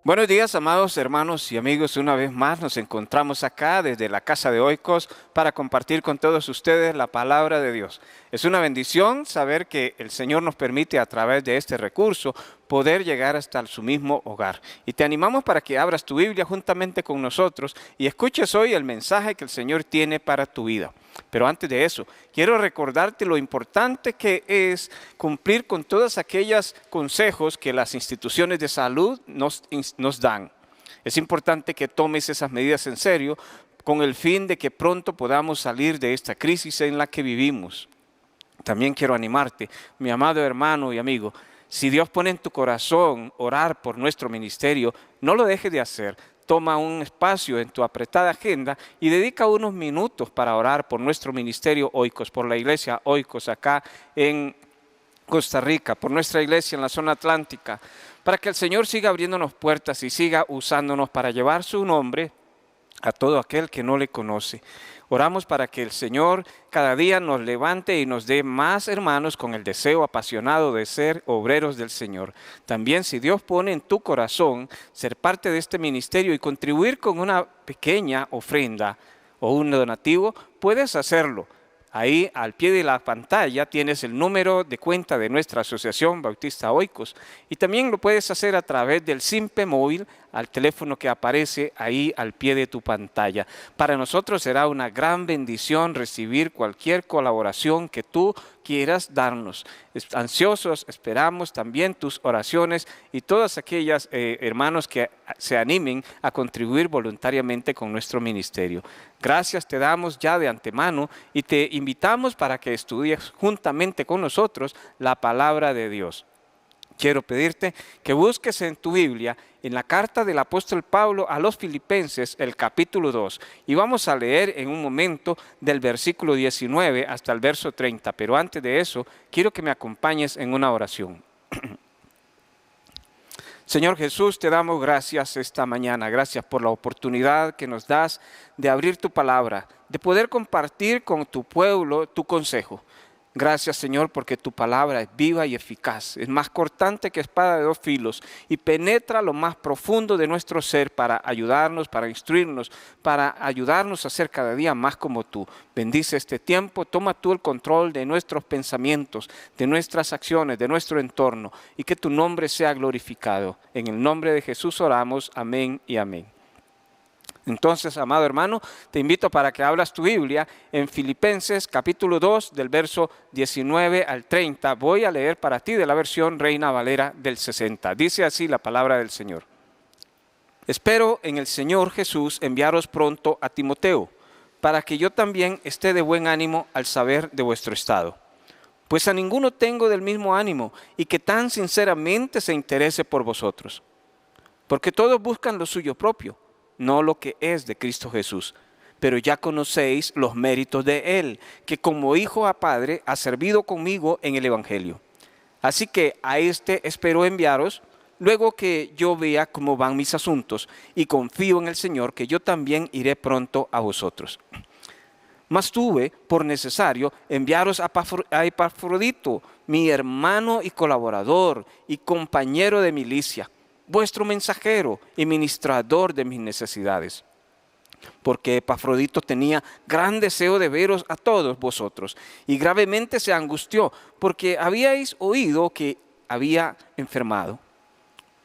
Buenos días, amados hermanos y amigos. Una vez más nos encontramos acá desde la casa de Oikos para compartir con todos ustedes la palabra de Dios. Es una bendición saber que el Señor nos permite a través de este recurso poder llegar hasta su mismo hogar. Y te animamos para que abras tu Biblia juntamente con nosotros y escuches hoy el mensaje que el Señor tiene para tu vida. Pero antes de eso, quiero recordarte lo importante que es cumplir con todos aquellos consejos que las instituciones de salud nos dan. Es importante que tomes esas medidas en serio con el fin de que pronto podamos salir de esta crisis en la que vivimos. También quiero animarte, mi amado hermano y amigo, si Dios pone en tu corazón orar por nuestro ministerio, no lo dejes de hacer. Toma un espacio en tu apretada agenda y dedica unos minutos para orar por nuestro ministerio Oikos, por la iglesia Oikos acá en Costa Rica, por nuestra iglesia en la zona atlántica, para que el Señor siga abriéndonos puertas y siga usándonos para llevar su nombre a todo aquel que no le conoce. Oramos para que el Señor cada día nos levante y nos dé más hermanos con el deseo apasionado de ser obreros del Señor. También, si Dios pone en tu corazón ser parte de este ministerio y contribuir con una pequeña ofrenda o un donativo, puedes hacerlo. Ahí al pie de la pantalla tienes el número de cuenta de nuestra Asociación Bautista Oikos y también lo puedes hacer a través del Simpe móvil al teléfono que aparece ahí al pie de tu pantalla. Para nosotros será una gran bendición recibir cualquier colaboración que tú quieras darnos. Ansiosos esperamos también tus oraciones y todas aquellas hermanos que se animen a contribuir voluntariamente con nuestro ministerio. Gracias te damos ya de antemano y te invitamos para que estudies juntamente con nosotros la palabra de Dios. Quiero pedirte que busques en tu Biblia, en la carta del apóstol Pablo a los Filipenses, el capítulo 2. Y vamos a leer en un momento del versículo 19 hasta el verso 30. Pero antes de eso, quiero que me acompañes en una oración. Señor Jesús, te damos gracias esta mañana. Gracias por la oportunidad que nos das de abrir tu palabra, de poder compartir con tu pueblo tu consejo. Gracias, Señor, porque tu palabra es viva y eficaz, es más cortante que espada de dos filos y penetra lo más profundo de nuestro ser para ayudarnos, para instruirnos, para ayudarnos a ser cada día más como tú. Bendice este tiempo, toma tú el control de nuestros pensamientos, de nuestras acciones, de nuestro entorno y que tu nombre sea glorificado. En el nombre de Jesús oramos, amén y amén. Entonces, amado hermano, te invito para que abras tu Biblia en Filipenses capítulo 2 del verso 19 al 30. Voy a leer para ti de la versión Reina Valera del 60. Dice así la palabra del Señor. Espero en el Señor Jesús enviaros pronto a Timoteo, para que yo también esté de buen ánimo al saber de vuestro estado. Pues a ninguno tengo del mismo ánimo y que tan sinceramente se interese por vosotros. Porque todos buscan lo suyo propio, no lo que es de Cristo Jesús. Pero ya conocéis los méritos de Él, que como hijo a padre ha servido conmigo en el Evangelio. Así que a este espero enviaros, luego que yo vea cómo van mis asuntos, y confío en el Señor que yo también iré pronto a vosotros. Mas tuve por necesario enviaros a Epafrodito, mi hermano y colaborador y compañero de milicia, vuestro mensajero y ministrador de mis necesidades. Porque Epafrodito tenía gran deseo de veros a todos vosotros y gravemente se angustió porque habíais oído que había enfermado.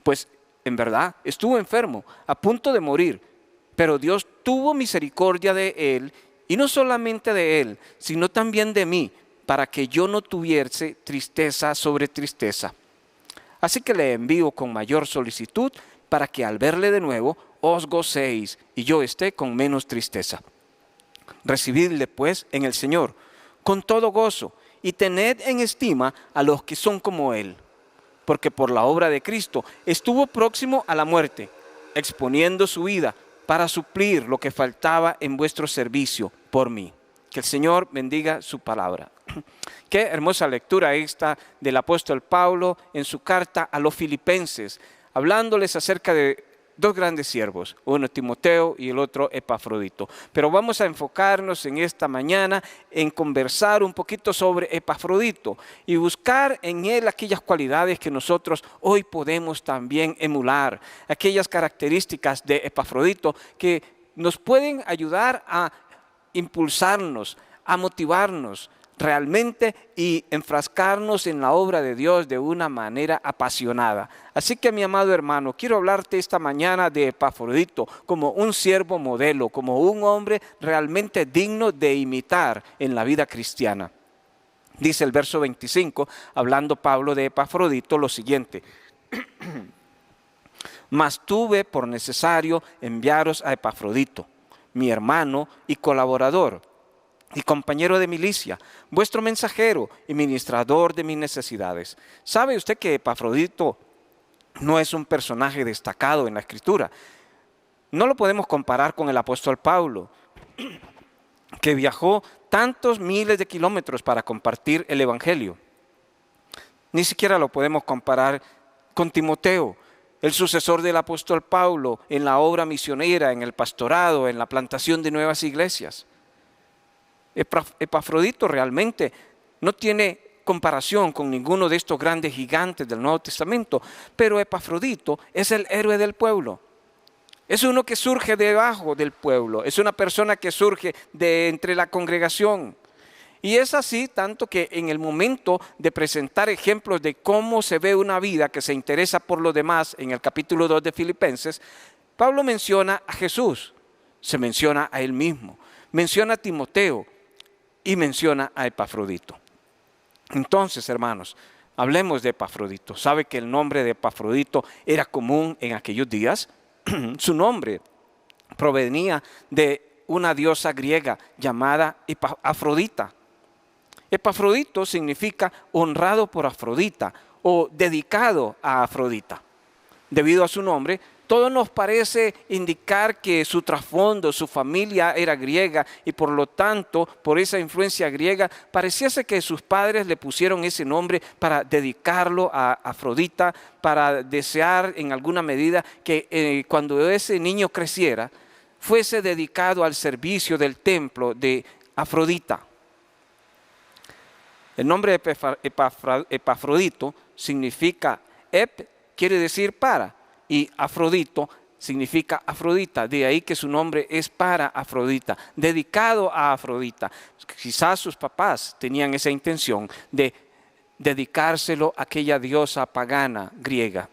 Pues en verdad estuvo enfermo, a punto de morir, pero Dios tuvo misericordia de él y no solamente de él, sino también de mí, para que yo no tuviese tristeza sobre tristeza. Así que le envío con mayor solicitud para que al verle de nuevo os gocéis y yo esté con menos tristeza. Recibidle pues en el Señor con todo gozo y tened en estima a los que son como Él, porque por la obra de Cristo estuvo próximo a la muerte, exponiendo su vida para suplir lo que faltaba en vuestro servicio por mí. Que el Señor bendiga su palabra. Qué hermosa lectura esta del apóstol Pablo en su carta a los Filipenses, hablándoles acerca de dos grandes siervos, uno Timoteo y el otro Epafrodito. Pero vamos a enfocarnos en esta mañana en conversar un poquito sobre Epafrodito y buscar en él aquellas cualidades que nosotros hoy podemos también emular, aquellas características de Epafrodito que nos pueden ayudar a impulsarnos, a motivarnos realmente y enfrascarnos en la obra de Dios de una manera apasionada. Así que, mi amado hermano, quiero hablarte esta mañana de Epafrodito como un siervo modelo, como un hombre realmente digno de imitar en la vida cristiana. Dice el verso 25, hablando Pablo de Epafrodito, lo siguiente: mas tuve por necesario enviaros a Epafrodito, mi hermano y colaborador, y compañero de milicia, vuestro mensajero y ministrador de mis necesidades. ¿Sabe usted que Epafrodito no es un personaje destacado en la Escritura? No lo podemos comparar con el apóstol Pablo, que viajó tantos miles de kilómetros para compartir el Evangelio. Ni siquiera lo podemos comparar con Timoteo, el sucesor del apóstol Pablo en la obra misionera, en el pastorado, en la plantación de nuevas iglesias. Epafrodito realmente no tiene comparación con ninguno de estos grandes gigantes del Nuevo Testamento, pero Epafrodito es el héroe del pueblo. Es uno que surge debajo del pueblo, es una persona que surge de entre la congregación. Y es así tanto que en el momento de presentar ejemplos de cómo se ve una vida que se interesa por los demás, en el capítulo 2 de Filipenses, Pablo menciona a Jesús, se menciona a él mismo, menciona a Timoteo y menciona a Epafrodito. Entonces, hermanos, hablemos de Epafrodito. ¿Sabe que el nombre de Epafrodito era común en aquellos días? Su nombre provenía de una diosa griega llamada Afrodita. Epafrodito significa honrado por Afrodita o dedicado a Afrodita. Debido a su nombre, todo nos parece indicar que su trasfondo, su familia era griega y por lo tanto, por esa influencia griega, pareciese que sus padres le pusieron ese nombre para dedicarlo a Afrodita, para desear en alguna medida que cuando ese niño creciera, fuese dedicado al servicio del templo de Afrodita. El nombre Epafrodito significa quiere decir para, y Afrodito significa Afrodita, de ahí que su nombre es para Afrodita, dedicado a Afrodita. Quizás sus papás tenían esa intención de dedicárselo a aquella diosa pagana griega.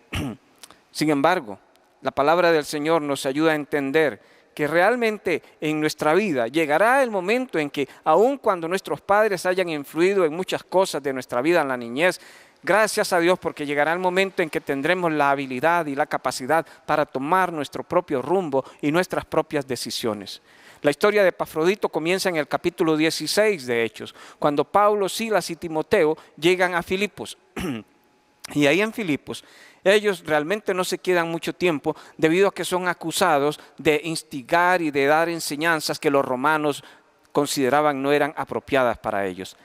Sin embargo, la palabra del Señor nos ayuda a entender que realmente en nuestra vida llegará el momento en que, aun cuando nuestros padres hayan influido en muchas cosas de nuestra vida en la niñez, gracias a Dios, porque llegará el momento en que tendremos la habilidad y la capacidad para tomar nuestro propio rumbo y nuestras propias decisiones. La historia de Epafrodito comienza en el capítulo 16 de Hechos, cuando Pablo, Silas y Timoteo llegan a Filipos. Y ahí en Filipos, ellos realmente no se quedan mucho tiempo debido a que son acusados de instigar y de dar enseñanzas que los romanos consideraban no eran apropiadas para ellos.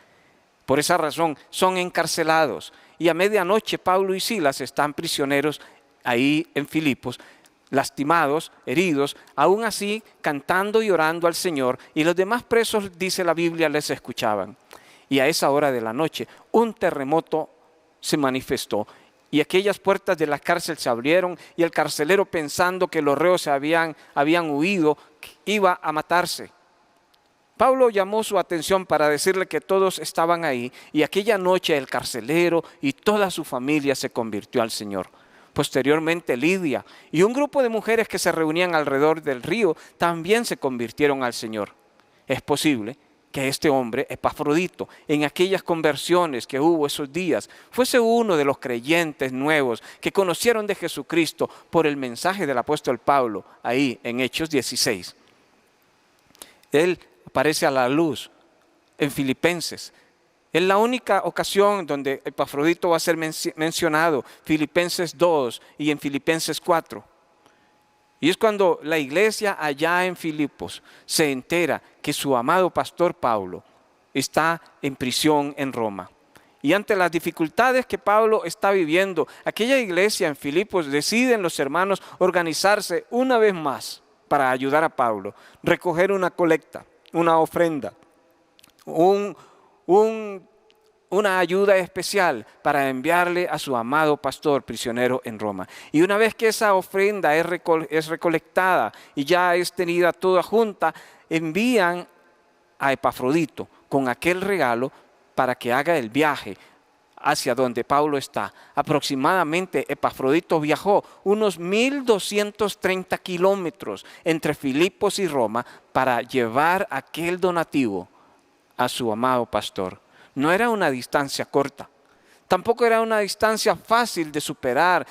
Por esa razón son encarcelados y a medianoche Pablo y Silas están prisioneros ahí en Filipos, lastimados, heridos, aún así cantando y orando al Señor, y los demás presos, dice la Biblia, les escuchaban. Y a esa hora de la noche un terremoto se manifestó y aquellas puertas de la cárcel se abrieron y el carcelero, pensando que los reos habían huido, iba a matarse. Pablo llamó su atención para decirle que todos estaban ahí, y aquella noche el carcelero y toda su familia se convirtió al Señor. Posteriormente Lidia y un grupo de mujeres que se reunían alrededor del río también se convirtieron al Señor. Es posible que este hombre, Epafrodito, en aquellas conversiones que hubo esos días, fuese uno de los creyentes nuevos que conocieron de Jesucristo por el mensaje del apóstol Pablo, ahí en Hechos 16. Él aparece a la luz en Filipenses. Es la única ocasión donde Epafrodito va a ser mencionado, Filipenses 2 y en Filipenses 4. Y es cuando la iglesia allá en Filipos se entera que su amado pastor Pablo está en prisión en Roma. Y ante las dificultades que Pablo está viviendo, aquella iglesia en Filipos deciden los hermanos organizarse una vez más para ayudar a Pablo, recoger una colecta, una ofrenda, una ayuda especial para enviarle a su amado pastor prisionero en Roma. Y una vez que esa ofrenda es recolectada y ya es tenida toda junta, envían a Epafrodito con aquel regalo para que haga el viaje hacia donde Pablo está. Aproximadamente Epafrodito viajó unos 1230 kilómetros entre Filipos y Roma para llevar aquel donativo a su amado pastor. No era una distancia corta, tampoco era una distancia fácil de superar,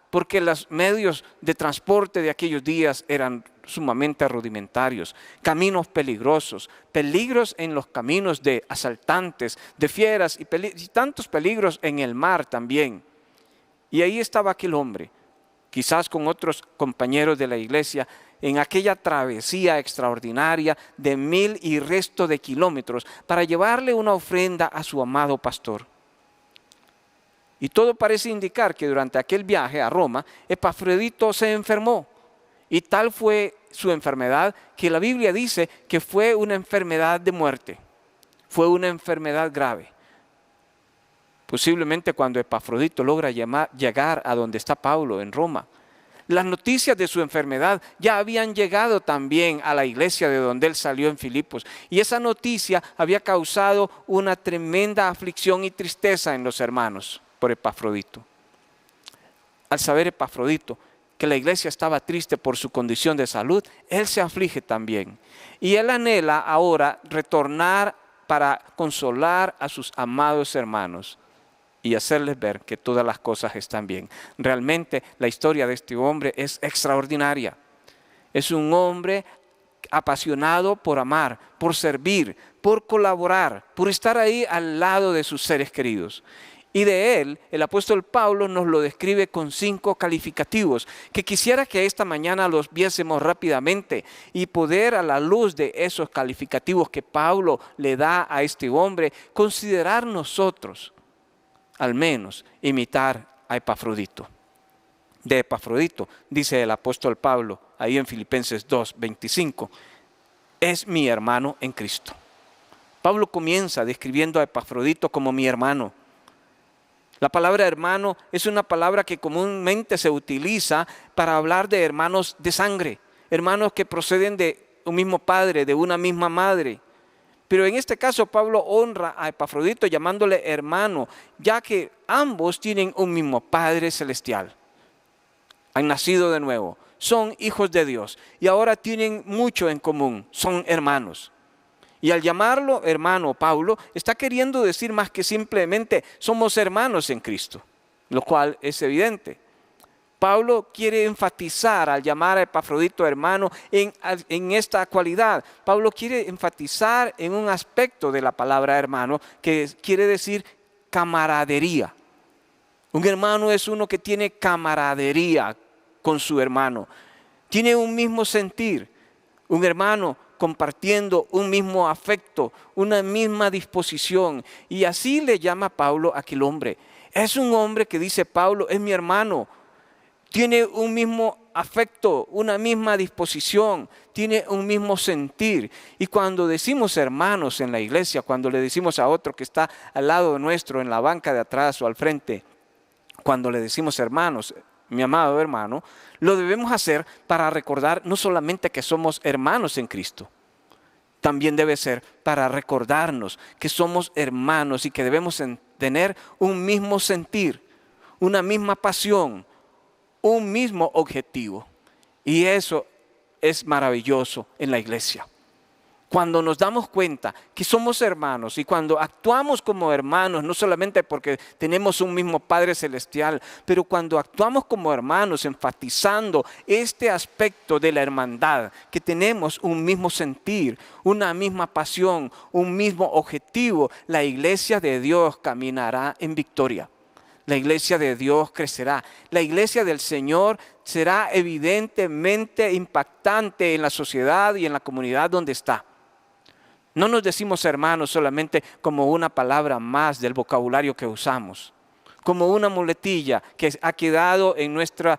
porque los medios de transporte de aquellos días eran sumamente rudimentarios, caminos peligrosos, peligros en los caminos de asaltantes, de fieras y tantos peligros en el mar también. Y ahí estaba aquel hombre, quizás con otros compañeros de la iglesia, en aquella travesía extraordinaria de 1000 y resto de kilómetros para llevarle una ofrenda a su amado pastor. Y todo parece indicar que durante aquel viaje a Roma, Epafrodito se enfermó. Y tal fue su enfermedad que la Biblia dice que fue una enfermedad de muerte. Fue una enfermedad grave. Posiblemente cuando Epafrodito logra llegar a donde está Pablo en Roma, las noticias de su enfermedad ya habían llegado también a la iglesia de donde él salió en Filipos. Y esa noticia había causado una tremenda aflicción y tristeza en los hermanos por Epafrodito. Al saber Epafrodito que la iglesia estaba triste por su condición de salud, él se aflige también. Y él anhela ahora retornar para consolar a sus amados hermanos y hacerles ver que todas las cosas están bien. Realmente la historia de este hombre es extraordinaria. Es un hombre apasionado por amar, por servir, por colaborar, por estar ahí al lado de sus seres queridos. Y de él, el apóstol Pablo nos lo describe con 5 calificativos, que quisiera que esta mañana los viésemos rápidamente y poder, a la luz de esos calificativos que Pablo le da a este hombre, considerar nosotros, al menos, imitar a Epafrodito. De Epafrodito, dice el apóstol Pablo, ahí en Filipenses 2:25, es mi hermano en Cristo. Pablo comienza describiendo a Epafrodito como mi hermano. La palabra hermano es una palabra que comúnmente se utiliza para hablar de hermanos de sangre, hermanos que proceden de un mismo padre, de una misma madre. Pero en este caso Pablo honra a Epafrodito llamándole hermano, ya que ambos tienen un mismo Padre celestial. Han nacido de nuevo, son hijos de Dios y ahora tienen mucho en común, son hermanos. Y al llamarlo hermano Pablo, está queriendo decir más que simplemente somos hermanos en Cristo, lo cual es evidente. Pablo quiere enfatizar al llamar a Epafrodito hermano en esta cualidad. Pablo quiere enfatizar en un aspecto de la palabra hermano que quiere decir camaradería. Un hermano es uno que tiene camaradería con su hermano, tiene un mismo sentir. Un hermano compartiendo un mismo afecto, una misma disposición. Y así le llama Pablo a aquel hombre. Es un hombre que dice Pablo, es mi hermano. Tiene un mismo afecto, una misma disposición, tiene un mismo sentir. Y cuando decimos hermanos en la iglesia, cuando le decimos a otro que está al lado nuestro, en la banca de atrás o al frente, cuando le decimos hermanos, mi amado hermano, lo debemos hacer para recordar no solamente que somos hermanos en Cristo, también debe ser para recordarnos que somos hermanos y que debemos tener un mismo sentir, una misma pasión, un mismo objetivo. Y eso es maravilloso en la iglesia. Cuando nos damos cuenta que somos hermanos y cuando actuamos como hermanos, no solamente porque tenemos un mismo Padre Celestial, pero cuando actuamos como hermanos, enfatizando este aspecto de la hermandad, que tenemos un mismo sentir, una misma pasión, un mismo objetivo, la iglesia de Dios caminará en victoria. La iglesia de Dios crecerá. La iglesia del Señor será evidentemente impactante en la sociedad y en la comunidad donde está. No nos decimos hermanos solamente como una palabra más del vocabulario que usamos, como una muletilla que ha quedado en nuestra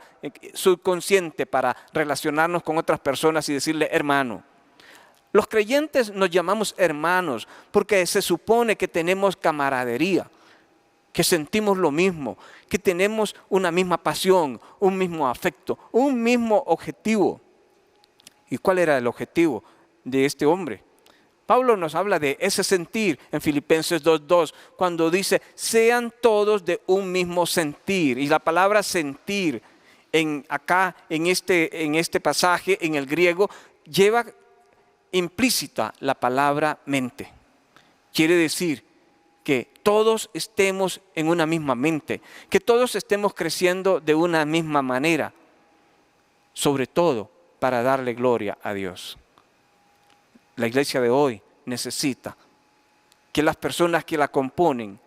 subconsciente para relacionarnos con otras personas y decirle hermano. Los creyentes nos llamamos hermanos porque se supone que tenemos camaradería, que sentimos lo mismo, que tenemos una misma pasión, un mismo afecto, un mismo objetivo. ¿Y cuál era el objetivo de este hombre? Pablo nos habla de ese sentir en Filipenses 2:2, cuando dice, sean todos de un mismo sentir. Y la palabra sentir acá en este pasaje, en el griego, lleva implícita la palabra mente. Quiere decir que todos estemos en una misma mente, que todos estemos creciendo de una misma manera, sobre todo para darle gloria a Dios. La iglesia de hoy necesita que las personas que la componen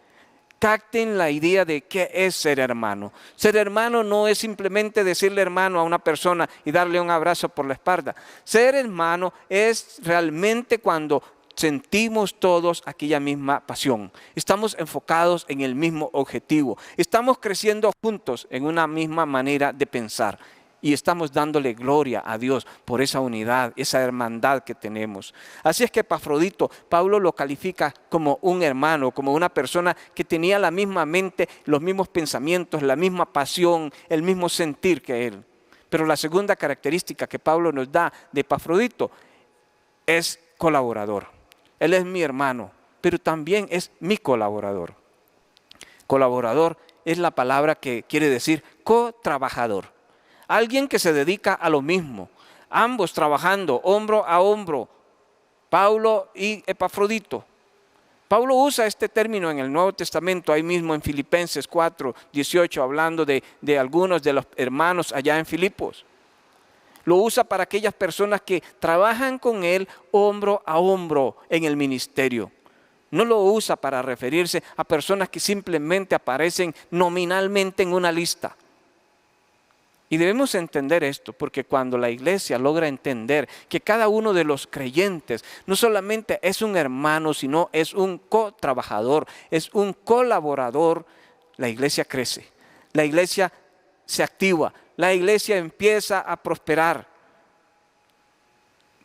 capten la idea de qué es ser hermano. Ser hermano no es simplemente decirle hermano a una persona y darle un abrazo por la espalda. Ser hermano es realmente cuando sentimos todos aquella misma pasión. Estamos enfocados en el mismo objetivo. Estamos creciendo juntos en una misma manera de pensar. Y estamos dándole gloria a Dios por esa unidad, esa hermandad que tenemos. Así es que Epafrodito, Pablo lo califica como un hermano, como una persona que tenía la misma mente, los mismos pensamientos, la misma pasión, el mismo sentir que él. Pero la segunda característica que Pablo nos da de Epafrodito es colaborador. Él es mi hermano, pero también es mi colaborador. Colaborador es la palabra que quiere decir co-trabajador. Alguien que se dedica a lo mismo, ambos trabajando hombro a hombro, Pablo y Epafrodito. Pablo usa este término en el Nuevo Testamento, ahí mismo en Filipenses 4:18, hablando de algunos de los hermanos allá en Filipos. Lo usa para aquellas personas que trabajan con él hombro a hombro en el ministerio. No lo usa para referirse a personas que simplemente aparecen nominalmente en una lista. Y debemos entender esto, porque cuando la iglesia logra entender que cada uno de los creyentes no solamente es un hermano, sino es un co-trabajador, es un colaborador, la iglesia crece, la iglesia se activa, la iglesia empieza a prosperar.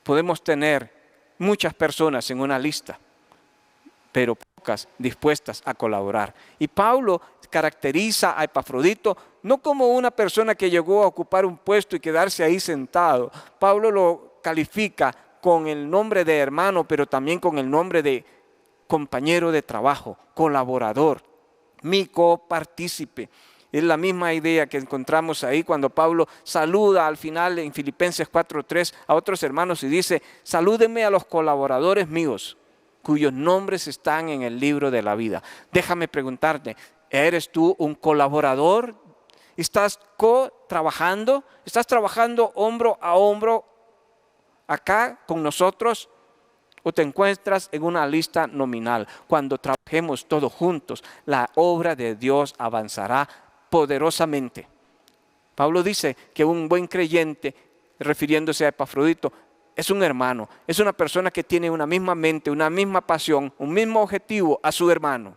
Podemos tener muchas personas en una lista, pero pocas dispuestas a colaborar. Y Pablo caracteriza a Epafrodito no como una persona que llegó a ocupar un puesto y quedarse ahí sentado. Pablo lo califica con el nombre de hermano, pero también con el nombre de compañero de trabajo, colaborador, mi copartícipe. Es la misma idea que encontramos ahí cuando Pablo saluda al final en Filipenses 4:3 a otros hermanos y dice, salúdenme a los colaboradores míos, cuyos nombres están en el libro de la vida. Déjame preguntarte, ¿eres tú un colaborador? ¿Estás co-trabajando? ¿Estás trabajando hombro a hombro acá con nosotros? ¿O te encuentras en una lista nominal? Cuando trabajemos todos juntos, la obra de Dios avanzará poderosamente. Pablo dice que un buen creyente, refiriéndose a Epafrodito, es un hermano, es una persona que tiene una misma mente, una misma pasión, un mismo objetivo a su hermano.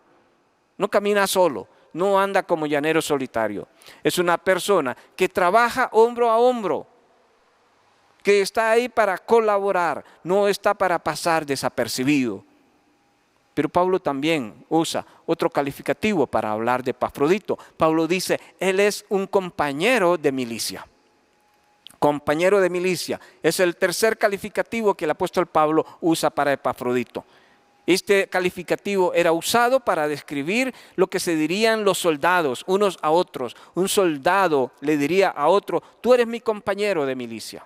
No camina solo, no anda como llanero solitario. Es una persona que trabaja hombro a hombro, que está ahí para colaborar, no está para pasar desapercibido. Pero Pablo también usa otro calificativo para hablar de Epafrodito. Pablo dice, él es un compañero de milicia. Compañero de milicia es el tercer calificativo que el apóstol Pablo usa para Epafrodito. Este calificativo era usado para describir lo que se dirían los soldados unos a otros. Un soldado le diría a otro, tú eres mi compañero de milicia.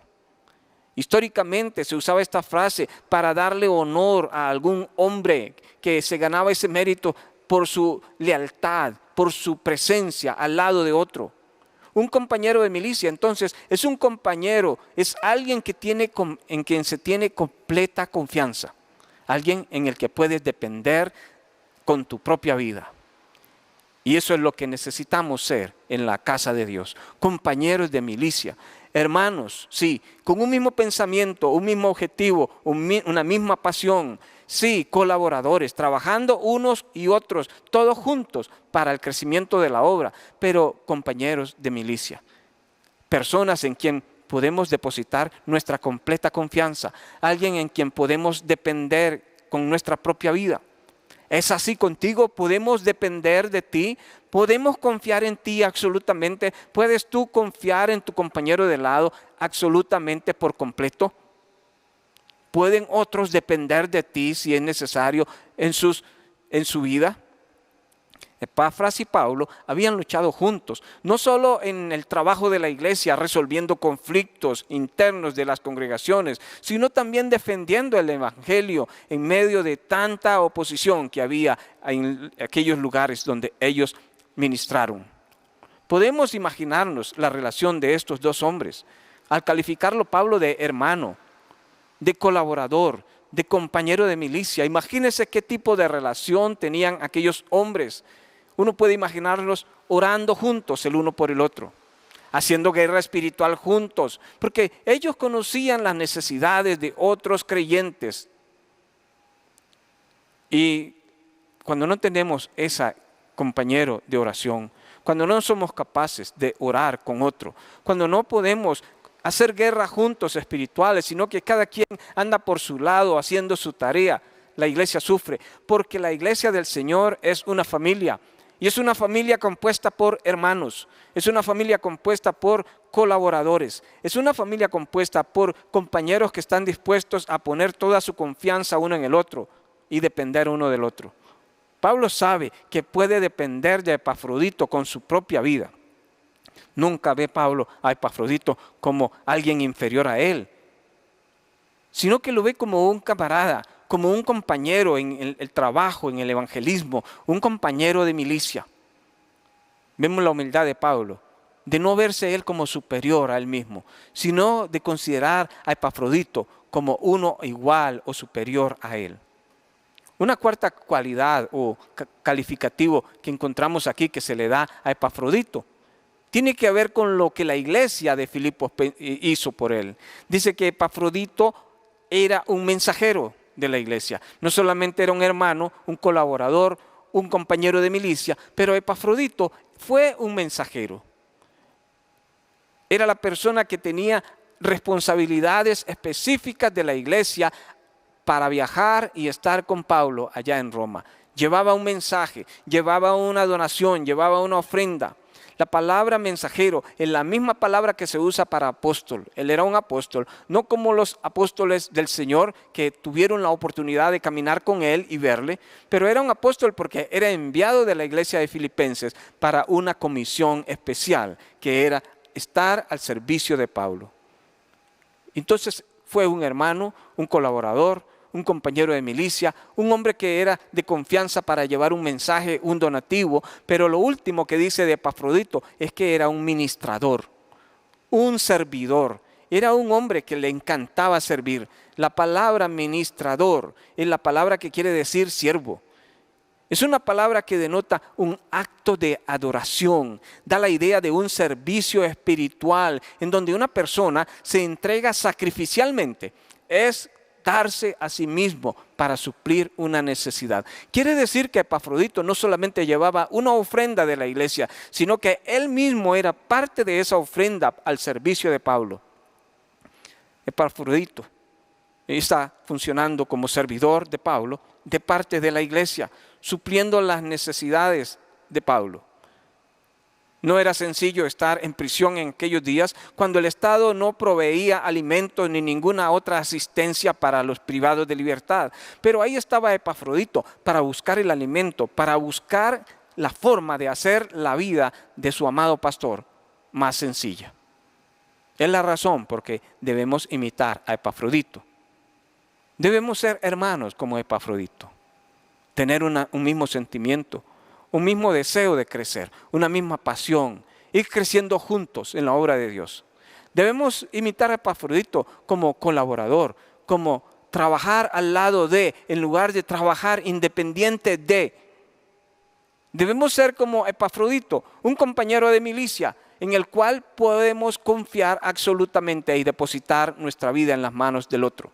Históricamente se usaba esta frase para darle honor a algún hombre que se ganaba ese mérito por su lealtad, por su presencia al lado de otro. Un compañero de milicia, entonces, es un compañero, es alguien en quien se tiene completa confianza. Alguien en el que puedes depender con tu propia vida. Y eso es lo que necesitamos ser en la casa de Dios. Compañeros de milicia, hermanos, sí, con un mismo pensamiento, un mismo objetivo, una misma pasión, Sí, colaboradores, trabajando unos y otros, todos juntos para el crecimiento de la obra, pero compañeros de milicia. Personas en quien podemos depositar nuestra completa confianza, alguien en quien podemos depender con nuestra propia vida. ¿Es así contigo? ¿Podemos depender de ti? ¿Podemos confiar en ti absolutamente? ¿Puedes tú confiar en tu compañero de lado absolutamente por completo? ¿Pueden otros depender de ti si es necesario en su vida? Epafras y Pablo habían luchado juntos, no solo en el trabajo de la iglesia, resolviendo conflictos internos de las congregaciones, sino también defendiendo el evangelio en medio de tanta oposición que había en aquellos lugares donde ellos ministraron. Podemos imaginarnos la relación de estos dos hombres. Al calificarlo Pablo de hermano, de colaborador, de compañero de milicia, imagínense qué tipo de relación tenían aquellos hombres. Uno puede imaginarlos orando juntos el uno por el otro, haciendo guerra espiritual juntos, porque ellos conocían las necesidades de otros creyentes. Y cuando no tenemos ese compañero de oración, cuando no somos capaces de orar con otro, cuando no podemos hacer guerra juntos espirituales, sino que cada quien anda por su lado haciendo su tarea, la iglesia sufre, porque la iglesia del Señor es una familia. Y es una familia compuesta por hermanos, es una familia compuesta por colaboradores, es una familia compuesta por compañeros que están dispuestos a poner toda su confianza uno en el otro y depender uno del otro. Pablo sabe que puede depender de Epafrodito con su propia vida. Nunca ve Pablo a Epafrodito como alguien inferior a él, sino que lo ve como un camarada, como un compañero en el trabajo, en el evangelismo, un compañero de milicia. Vemos la humildad de Pablo, de no verse él como superior a él mismo, sino de considerar a Epafrodito como uno igual o superior a él. Una cuarta cualidad o calificativo que encontramos aquí que se le da a Epafrodito tiene que ver con lo que la iglesia de Filipos hizo por él. Dice que Epafrodito era un mensajero de la iglesia. No solamente era un hermano, un colaborador, un compañero de milicia, pero Epafrodito fue un mensajero. Era la persona que tenía responsabilidades específicas de la iglesia para viajar y estar con Pablo allá en Roma. Llevaba un mensaje, llevaba una donación, llevaba una ofrenda. La palabra mensajero es la misma palabra que se usa para apóstol. Él era un apóstol, no como los apóstoles del Señor que tuvieron la oportunidad de caminar con él y verle, pero era un apóstol porque era enviado de la iglesia de Filipenses para una comisión especial que era estar al servicio de Pablo. Entonces fue un hermano, un colaborador, un compañero de milicia, un hombre que era de confianza para llevar un mensaje, un donativo, pero lo último que dice de Epafrodito es que era un ministrador, un servidor, era un hombre que le encantaba servir. La palabra ministrador es la palabra que quiere decir siervo. Es una palabra que denota un acto de adoración, da la idea de un servicio espiritual en donde una persona se entrega sacrificialmente, es darse a sí mismo para suplir una necesidad. Quiere decir que Epafrodito no solamente llevaba una ofrenda de la iglesia, sino que él mismo era parte de esa ofrenda al servicio de Pablo. Epafrodito está funcionando como servidor de Pablo de parte de la iglesia, supliendo las necesidades de Pablo. No era sencillo estar en prisión en aquellos días cuando el Estado no proveía alimentos ni ninguna otra asistencia para los privados de libertad. Pero ahí estaba Epafrodito para buscar el alimento, para buscar la forma de hacer la vida de su amado pastor más sencilla. Es la razón por que debemos imitar a Epafrodito. Debemos ser hermanos como Epafrodito, tener un mismo sentimiento, un mismo deseo de crecer, una misma pasión, ir creciendo juntos en la obra de Dios. Debemos imitar a Epafrodito como colaborador, como trabajar al lado de, en lugar de trabajar independiente de. Debemos ser como Epafrodito, un compañero de milicia en el cual podemos confiar absolutamente y depositar nuestra vida en las manos del otro.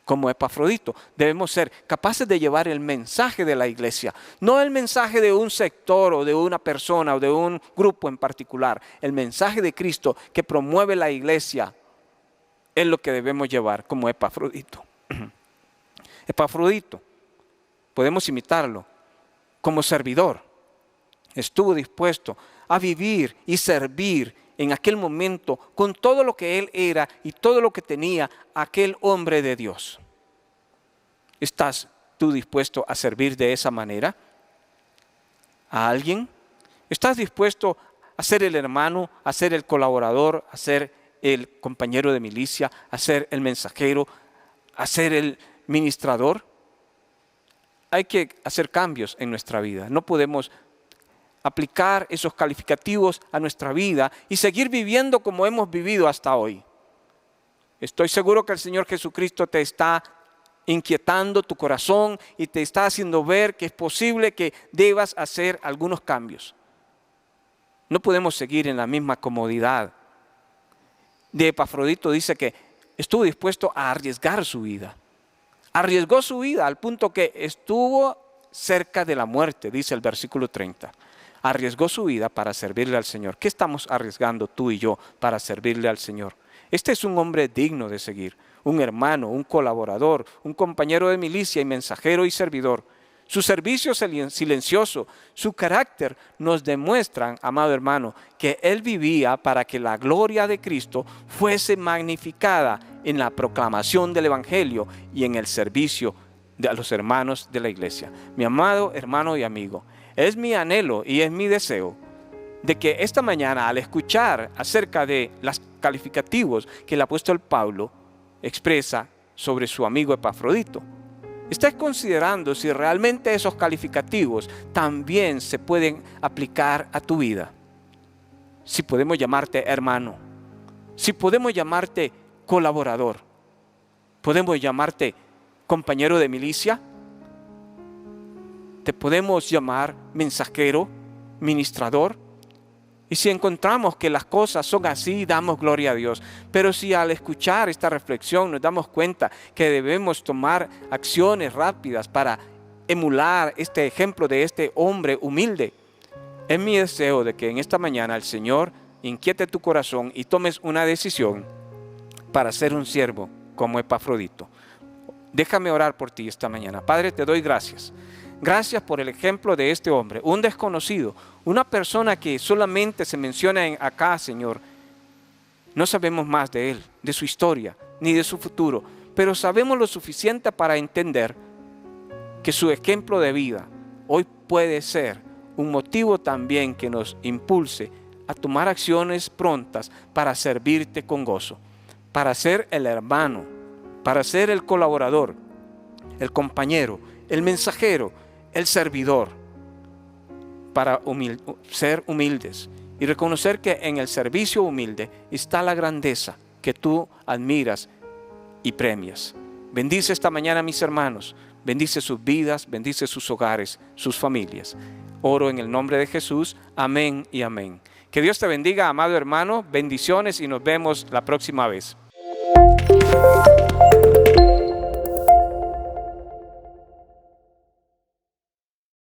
como Epafrodito. Debemos ser capaces de llevar el mensaje de la iglesia, no el mensaje de un sector o de una persona o de un grupo en particular. El mensaje de Cristo que promueve la iglesia es lo que debemos llevar como Epafrodito. Epafrodito, podemos imitarlo como servidor. Estuvo dispuesto a vivir y servir en aquel momento con todo lo que él era y todo lo que tenía aquel hombre de Dios. ¿Estás tú dispuesto a servir de esa manera a alguien? ¿Estás dispuesto a ser el hermano, a ser el colaborador, a ser el compañero de milicia, a ser el mensajero, a ser el ministrador? Hay que hacer cambios en nuestra vida. No podemos aplicar esos calificativos a nuestra vida y seguir viviendo como hemos vivido hasta hoy. Estoy seguro que el Señor Jesucristo te está inquietando tu corazón y te está haciendo ver que es posible que debas hacer algunos cambios. No podemos seguir en la misma comodidad. De Epafrodito dice que estuvo dispuesto a arriesgar su vida. Arriesgó su vida al punto que estuvo cerca de la muerte, dice el versículo 30. Arriesgó su vida para servirle al Señor. ¿Qué estamos arriesgando tú y yo para servirle al Señor? Este es un hombre digno de seguir, un hermano, un colaborador, un compañero de milicia y mensajero y servidor. Su servicio silencioso, su carácter nos demuestran, amado hermano, que él vivía para que la gloria de Cristo fuese magnificada en la proclamación del Evangelio y en el servicio a los hermanos de la iglesia. Mi amado hermano y amigo, es mi anhelo y es mi deseo de que esta mañana, al escuchar acerca de los calificativos que el apóstol Pablo expresa sobre su amigo Epafrodito, estés considerando si realmente esos calificativos también se pueden aplicar a tu vida. Si podemos llamarte hermano, si podemos llamarte colaborador, podemos llamarte compañero de milicia, te podemos llamar mensajero, ministrador. Y si encontramos que las cosas son así, damos gloria a Dios. Pero si al escuchar esta reflexión nos damos cuenta que debemos tomar acciones rápidas para emular este ejemplo de este hombre humilde, es mi deseo de que en esta mañana el Señor inquiete tu corazón y tomes una decisión para ser un siervo como Epafrodito. Déjame orar por ti esta mañana. Padre, te doy gracias. Gracias por el ejemplo de este hombre, un desconocido, una persona que solamente se menciona acá, Señor. No sabemos más de él, de su historia, ni de su futuro, pero sabemos lo suficiente para entender que su ejemplo de vida hoy puede ser un motivo también que nos impulse a tomar acciones prontas para servirte con gozo, para ser el hermano, para ser el colaborador, el compañero, el mensajero, el servidor, para ser humildes y reconocer que en el servicio humilde está la grandeza que tú admiras y premias. Bendice esta mañana a mis hermanos, bendice sus vidas, bendice sus hogares, sus familias. Oro en el nombre de Jesús, amén y amén. Que Dios te bendiga, amado hermano, bendiciones y nos vemos la próxima vez.